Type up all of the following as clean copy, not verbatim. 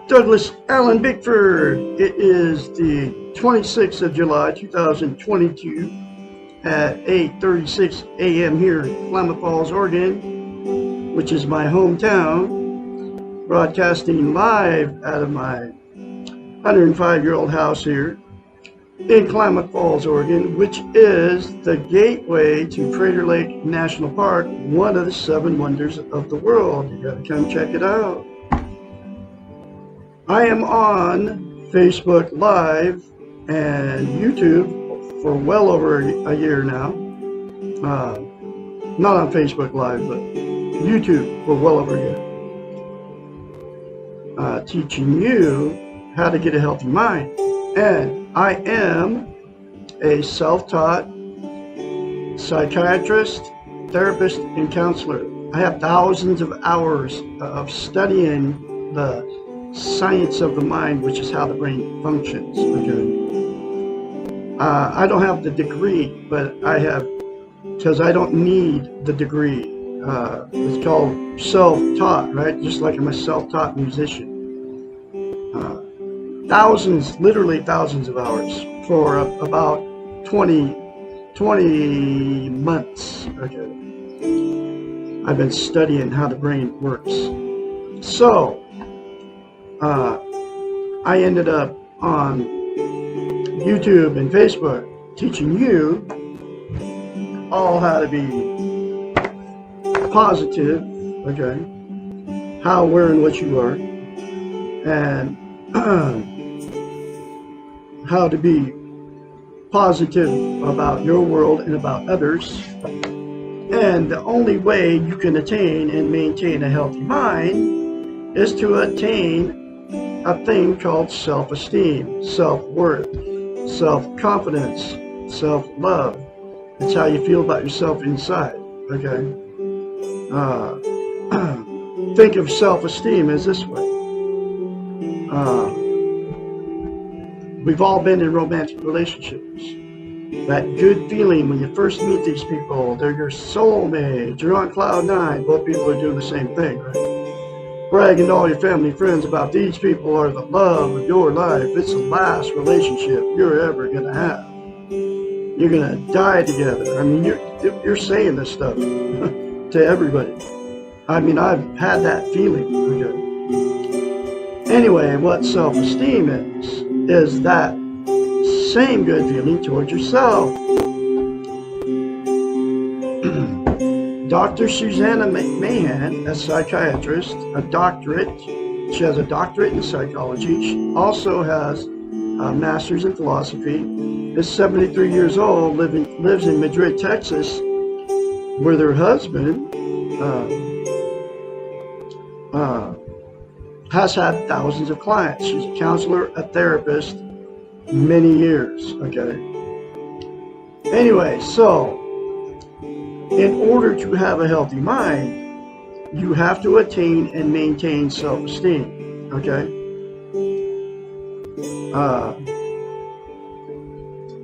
Douglas Allen Bickford. It is the 26th of July, 2022 at 8:36 a.m. here in Klamath Falls, Oregon, which is my hometown, broadcasting live out of my 105-year-old house here in Klamath Falls, Oregon, which is the gateway to Crater Lake National Park, one of the 7 wonders of the world. You gotta come check it out. I am on Facebook Live and YouTube for well over a year now. Not on Facebook Live, but YouTube for well over a year. Teaching you how to get a healthy mind. And I am a self-taught psychiatrist, therapist, and counselor. I have thousands of hours of studying the science of the mind, which is how the brain functions. Okay. I don't have the degree, but I have, because I don't need the degree. It's called self-taught, right? Just like I'm a self-taught musician. Thousands, literally thousands of hours for about 20 months. Okay. I've been studying how the brain works. So, I ended up on YouTube and Facebook teaching you all how to be positive, okay, how, where, and what you are, and how to be positive about your world and about others. And the only way you can attain and maintain a healthy mind is to attain a thing called self-esteem, self-worth, self-confidence, self-love. It's how you feel about yourself inside, okay? Think of self-esteem as this way. We've all been in romantic relationships. That good feeling when you first meet these people, they're your soulmate, you're on cloud 9, both people are doing the same thing, right? Bragging to all your family and friends about these people are the love of your life. It's the last relationship you're ever going to have. You're going to die together. I mean, you're saying this stuff to everybody. I mean, I've had that feeling. Okay. Anyway, what self-esteem is that same good feeling towards yourself. Dr. Susanna McMahon, a psychiatrist, a doctorate. She has a doctorate in psychology. She also has a master's in philosophy. Is 73 years old, lives in Madrid, Texas, where their husband has had thousands of clients. She's a counselor, a therapist, many years. Okay. Anyway, so in order to have a healthy mind, you have to attain and maintain self-esteem, okay?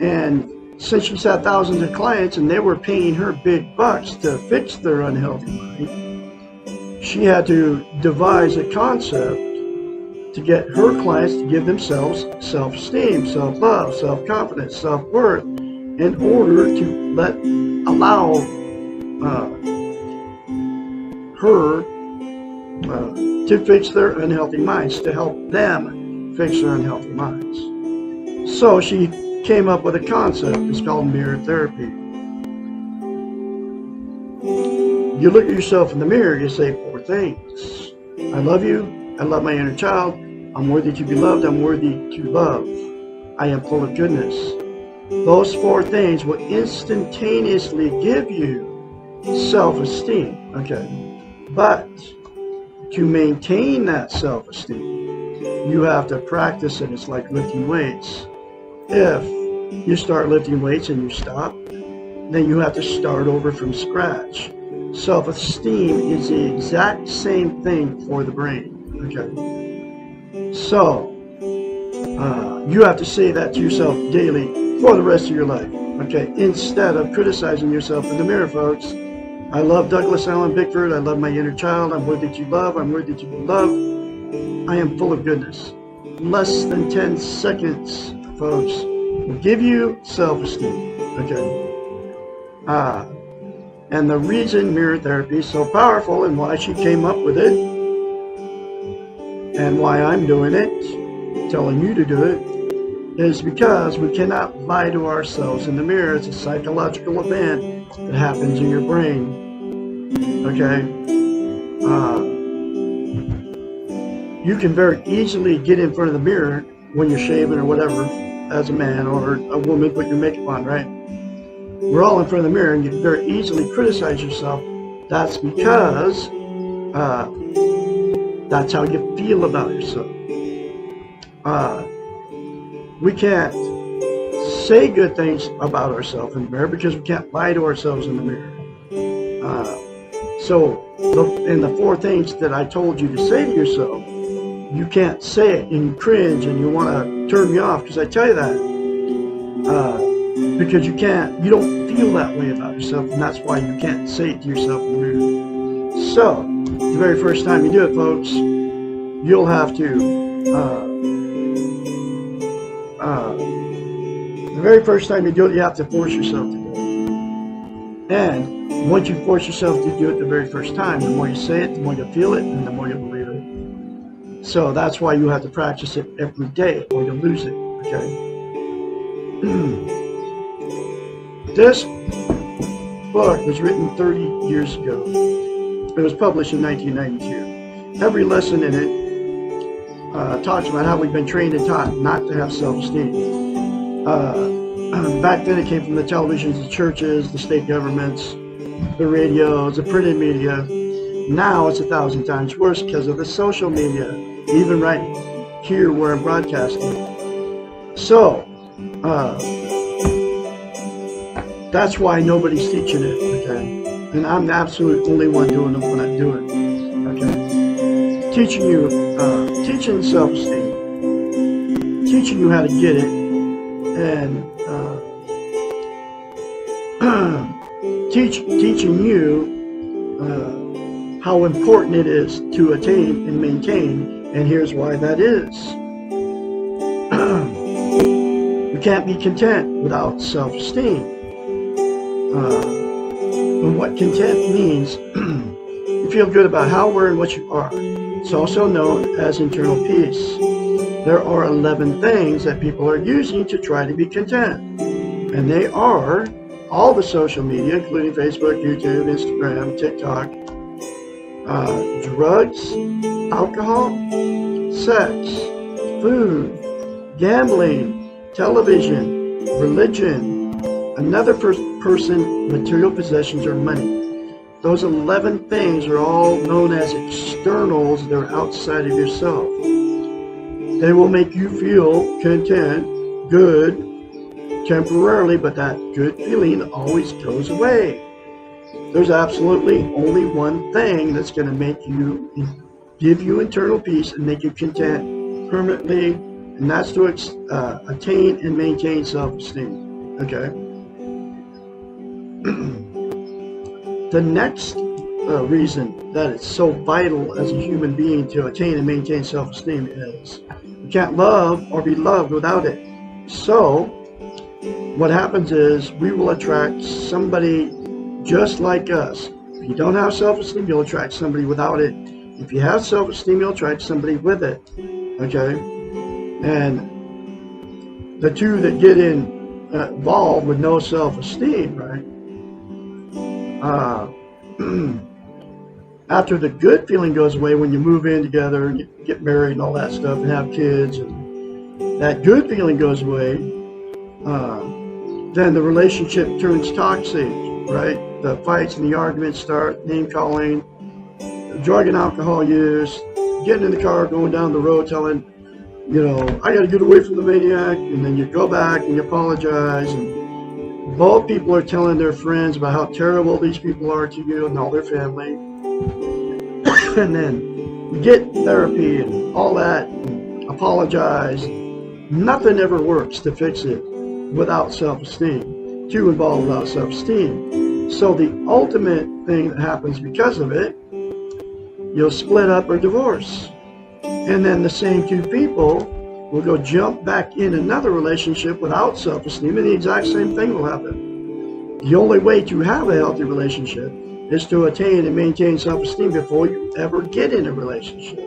And since she's had thousands of clients and they were paying her big bucks to fix their unhealthy mind, she had to devise a concept to get her clients to give themselves self-esteem, self-love, self-confidence, self-worth, in order to allow her to fix their unhealthy minds, to help them fix their unhealthy minds. So she came up with a concept. It's called mirror therapy. You look at yourself in the mirror, you say 4 things. I love you. I love my inner child. I'm worthy to be loved. I'm worthy to love. I am full of goodness. Those 4 things will instantaneously give you self-esteem, okay? But to maintain that self-esteem, you have to practice it. It's like lifting weights. If you start lifting weights and you stop, then you have to start over from scratch. Self-esteem is the exact same thing for the brain, okay? So, you have to say that to yourself daily for the rest of your life, okay? Instead of criticizing yourself in the mirror, folks. I love Douglas Allen Bickford. I love my inner child. I'm worthy to love. I'm worthy to be loved. I am full of goodness. Less than 10 seconds, folks, will give you self-esteem. Okay? And the reason mirror therapy is so powerful and why she came up with it and why I'm doing it, telling you to do it, is because we cannot lie to ourselves in the mirror. It's a psychological event that happens in your brain. Okay? You can very easily get in front of the mirror when you're shaving or whatever, as a man or a woman, put your makeup on, right? We're all in front of the mirror and you can very easily criticize yourself. That's because that's how you feel about yourself. We can't say good things about ourselves in the mirror because we can't lie to ourselves in the mirror. In the 4 things that I told you to say to yourself, you can't say it and you cringe and you want to turn me off because I tell you that. Because you don't feel that way about yourself, and that's why you can't say it to yourself in the mirror. So, the very first time you do it, folks, you'll have to, the very first time you do it, you have to force yourself to do it. And once you force yourself to do it the very first time, the more you say it, the more you feel it, and the more you believe it. So that's why you have to practice it every day, or you'll lose it, okay? This book was written 30 years ago. It was published in 1992. Every lesson in it talks about how we've been trained and taught not to have self-esteem. Back then it came from the televisions, the churches, the state governments, the radios, the printed media. Now it's 1,000 times worse because of the social media, even right here where I'm broadcasting. So, that's why nobody's teaching it, okay? And I'm the absolute only one doing it when I do it, okay? Teaching self-esteem, teaching you how to get it, and teaching you how important it is to attain and maintain, and here's why that is. You can't be content without self-esteem. And what content means, you feel good about how, where, and what you are. It's also known as internal peace. There are 11 things that people are using to try to be content. And they are all the social media, including Facebook, YouTube, Instagram, TikTok, drugs, alcohol, sex, food, gambling, television, religion, another person, material possessions, or money. Those 11 things are all known as externals. They're outside of yourself. They will make you feel content, good, temporarily, but that good feeling always goes away. There's absolutely only one thing that's going to give you internal peace and make you content permanently, and that's to attain and maintain self-esteem. Okay? The next reason that it's so vital as a human being to attain and maintain self-esteem is you can't love or be loved without it. So what happens is we will attract somebody just like us. If you don't have self-esteem, you'll attract somebody without it. If you have self-esteem, you'll attract somebody with it. Okay? And the two that get involved with no self-esteem, right? After the good feeling goes away when you move in together and you get married and all that stuff and have kids, and that good feeling goes away, then the relationship turns toxic, right? The fights and the arguments start, name calling, drug and alcohol use, getting in the car, going down the road telling, I got to get away from the maniac, and then you go back and you apologize, and both people are telling their friends about how terrible these people are to you and all their family. And then you get therapy and all that, and apologize. Nothing ever works to fix it without self-esteem. Two involved without self-esteem. So the ultimate thing that happens because of it, you'll split up or divorce. And then the same two people will go jump back in another relationship without self-esteem, and the exact same thing will happen. The only way to have a healthy relationship is to attain and maintain self-esteem before you ever get in a relationship.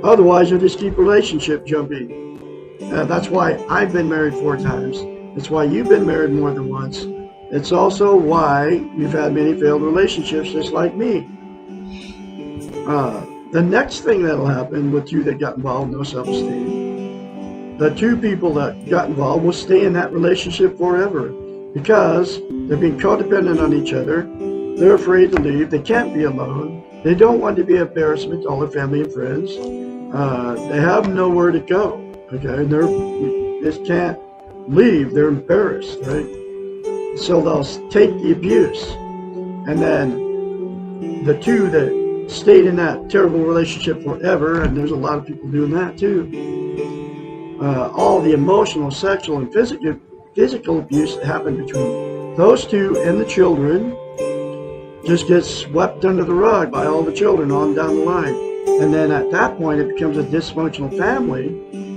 Otherwise, you'll just keep relationship jumping. That's why I've been married 4 times. That's why you've been married more than once. It's also why you've had many failed relationships, just like me. The next thing that'll happen with you that got involved, no self-esteem, the two people that got involved will stay in that relationship forever because they're being codependent on each other. They're afraid to leave. They can't be alone. They don't want to be an embarrassment to all their family and friends. They have nowhere to go. Okay, they just can't leave. They're embarrassed, right? So they'll take the abuse, and then the two that stayed in that terrible relationship forever, and there's a lot of people doing that too. All the emotional, sexual, and physical abuse that happened between those two and the children just gets swept under the rug by all the children on down the line. And then at that point, it becomes a dysfunctional family,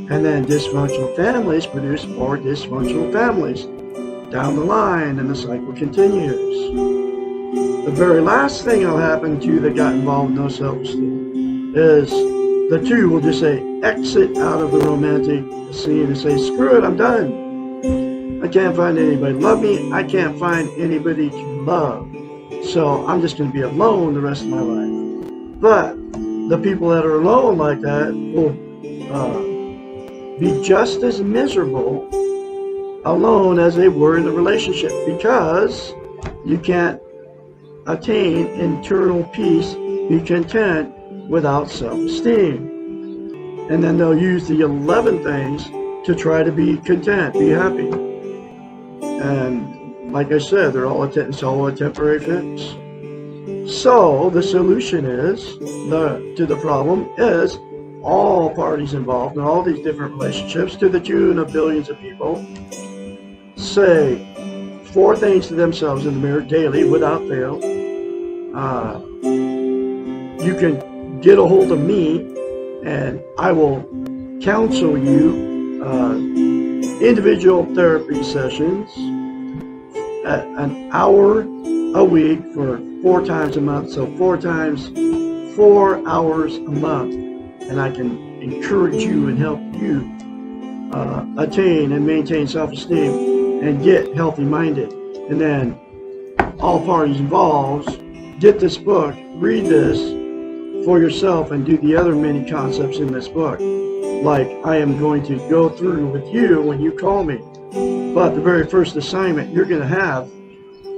and then dysfunctional families produce more dysfunctional families down the line, and the cycle continues. The very last thing that'll happen to you that got involved with no self-esteem is the two will just say, exit out of the romantic scene and say, screw it, I'm done. I can't find anybody to love me. I can't find anybody to love. So I'm just going to be alone the rest of my life. But the people that are alone like that will be just as miserable alone as they were in the relationship, because you can't attain internal peace, be content without self-esteem. And then they'll use the 11 things to try to be content, be happy. And like I said, it's all a temporary fix. So the solution to the problem is all parties involved in all these different relationships, to the tune of billions of people, say 4 things to themselves in the mirror daily without fail. You can get a hold of me and I will counsel you, individual therapy sessions at an hour a week for 4 times a month. So 4 times 4 hours a month. And I can encourage you and help you attain and maintain self-esteem and get healthy-minded. And then all parties involved, get this book, read this for yourself, and do the other many concepts in this book, like I am going to go through with you when you call me. But the very first assignment you're going to have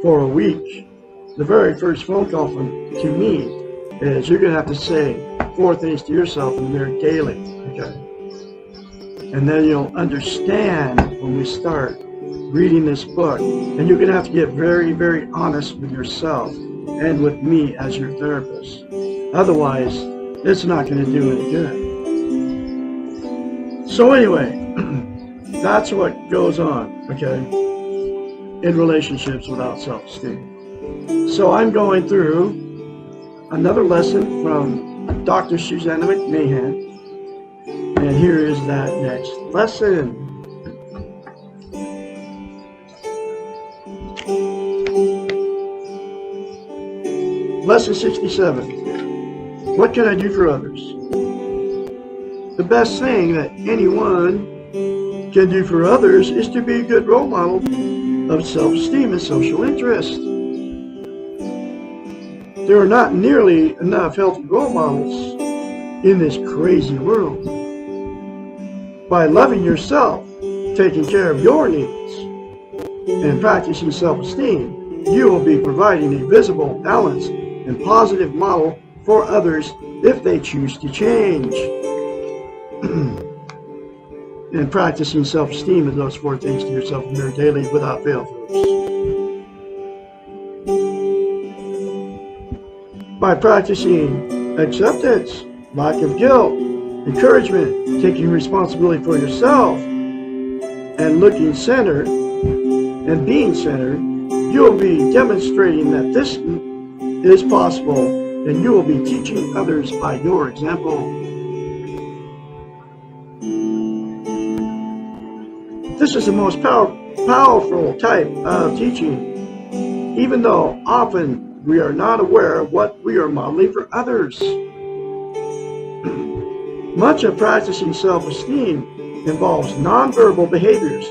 for a week, the very first phone call to me, is you're going to have to say 4 things to yourself in the mirror daily, okay? And then you'll understand when we start reading this book. And you're going to have to get very, very honest with yourself and with me as your therapist. Otherwise, it's not going to do any good. So anyway, that's what goes on, okay, in relationships without self-esteem. So I'm going through another lesson from Dr. Susanna McMahon, and here is that next lesson. Lesson 67. What can I do for others? The best thing that anyone can do for others is to be a good role model of self-esteem and social interest. There are not nearly enough healthy role models in this crazy world. By loving yourself, taking care of your needs, and practicing self-esteem, you will be providing a visible, balanced, and positive model for others if they choose to change. And practicing self-esteem is those 4 things to yourself in the mirror daily without fail, folks. By practicing acceptance, lack of guilt, encouragement, taking responsibility for yourself, and looking centered and being centered, you will be demonstrating that this is possible, and you will be teaching others by your example. This is the most powerful type of teaching, even though often we are not aware of what we are modeling for others. Much of practicing self-esteem involves nonverbal behaviors,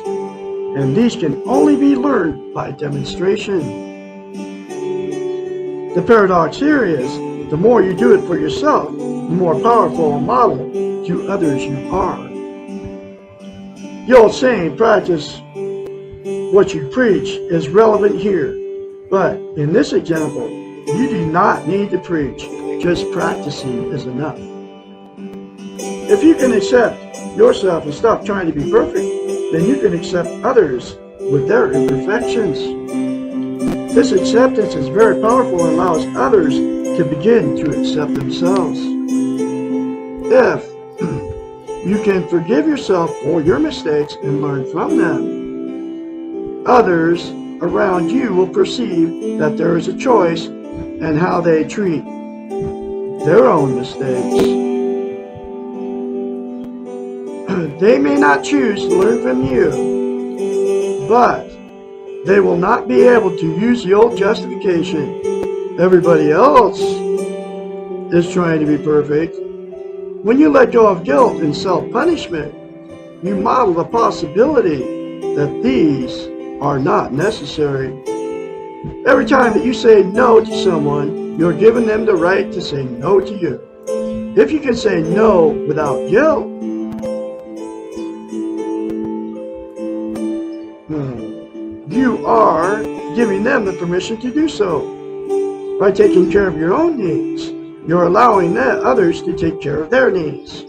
and these can only be learned by demonstration. The paradox here is, the more you do it for yourself, the more powerful a model to others you are. The old saying, practice what you preach, is relevant here, but in this example, you do not need to preach, just practicing is enough. If you can accept yourself and stop trying to be perfect, then you can accept others with their imperfections. This acceptance is very powerful and allows others to begin to accept themselves. If you can forgive yourself for your mistakes and learn from them, others around you will perceive that there is a choice in how they treat their own mistakes. They may not choose to learn from you, but they will not be able to use the old justification, everybody else is trying to be perfect. When you let go of guilt and self-punishment, you model the possibility that these are not necessary. Every time that you say no to someone, you're giving them the right to say no to you. If you can say no without guilt, you are giving them the permission to do so. By taking care of your own needs, you're allowing others to take care of their needs.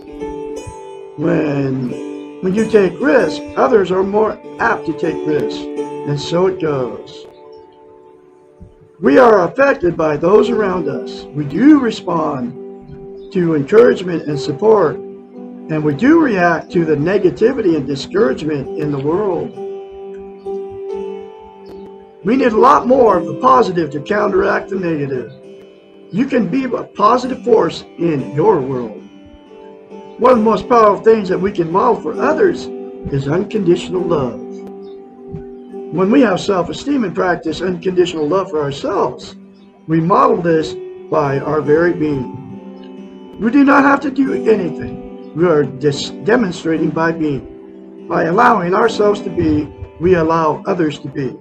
When you take risks, others are more apt to take risks, and so it goes. We are affected by those around us. We do respond to encouragement and support, and we do react to the negativity and discouragement in the world. We need a lot more of the positive to counteract the negative. You can be a positive force in your world. One of the most powerful things that we can model for others is unconditional love. When we have self-esteem and practice unconditional love for ourselves, we model this by our very being. We do not have to do anything. We are just demonstrating by being. By allowing ourselves to be, we allow others to be.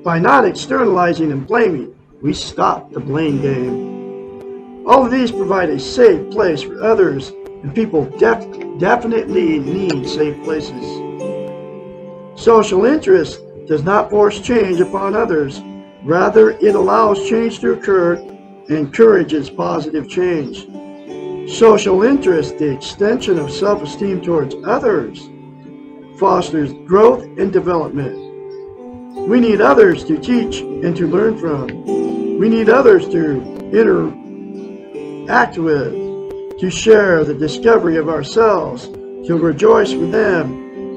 By not externalizing and blaming, we stop the blame game. All of these provide a safe place for others, and people definitely need safe places. Social interest does not force change upon others. Rather, it allows change to occur and encourages positive change. Social interest, the extension of self-esteem towards others, fosters growth and development. We need others to teach and to learn from. We need others to interact with, to share the discovery of ourselves, to rejoice with them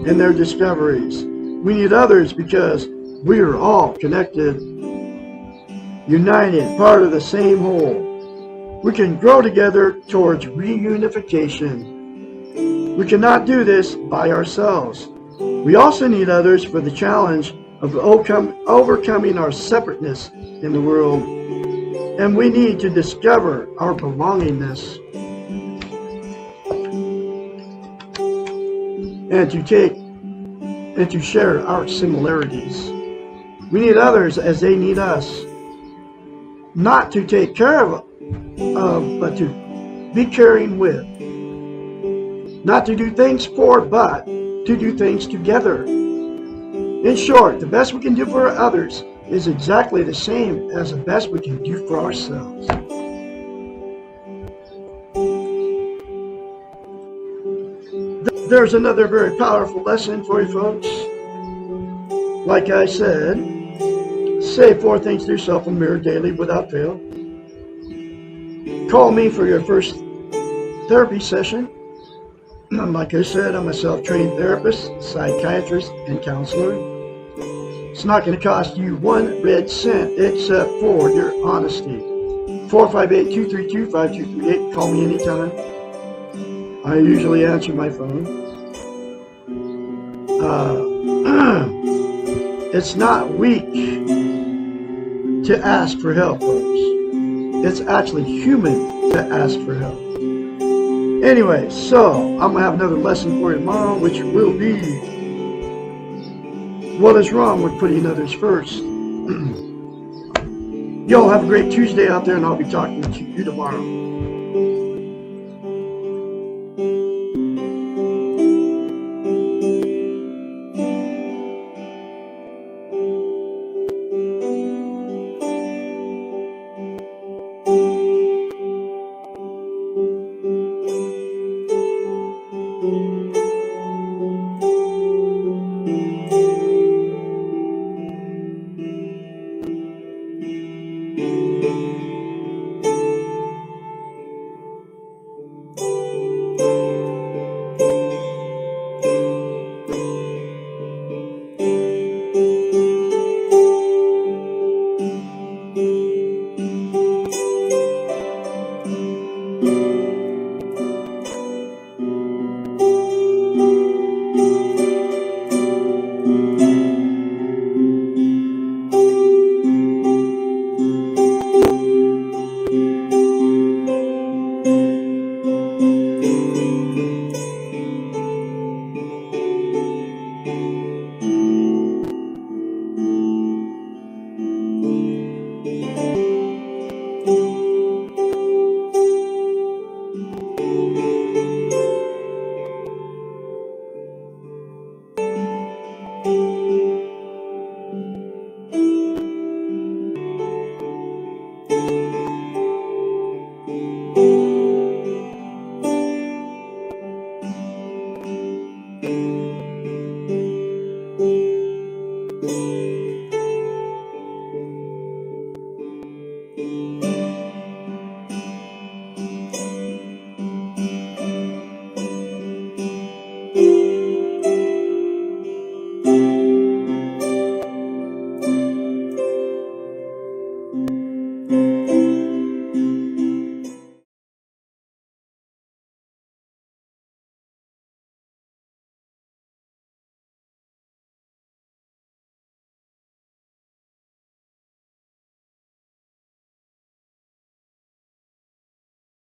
in their discoveries. We need others because we are all connected, united, part of the same whole. We can grow together towards reunification. We cannot do this by ourselves. We also need others for the challenge of overcoming our separateness in the world, and we need to discover our belongingness and to share our similarities. We need others as they need us, not to take care of, but to be caring with, not to do things for, but to do things together. In short, the best we can do for others is exactly the same as the best we can do for ourselves. There's another very powerful lesson for you folks. Like I said, say 4 things to yourself in the mirror daily without fail. Call me for your first therapy session. Like I said, I'm a self-trained therapist, psychiatrist, and counselor. It's not going to cost you 1 red cent except for your honesty. 458-232-5238. Call me anytime. I usually answer my phone. It's not weak to ask for help, folks. It's actually human to ask for help. Anyway, so I'm going to have another lesson for you tomorrow, which will be what is wrong with putting others first. Y'all have a great Tuesday out there, and I'll be talking to you tomorrow.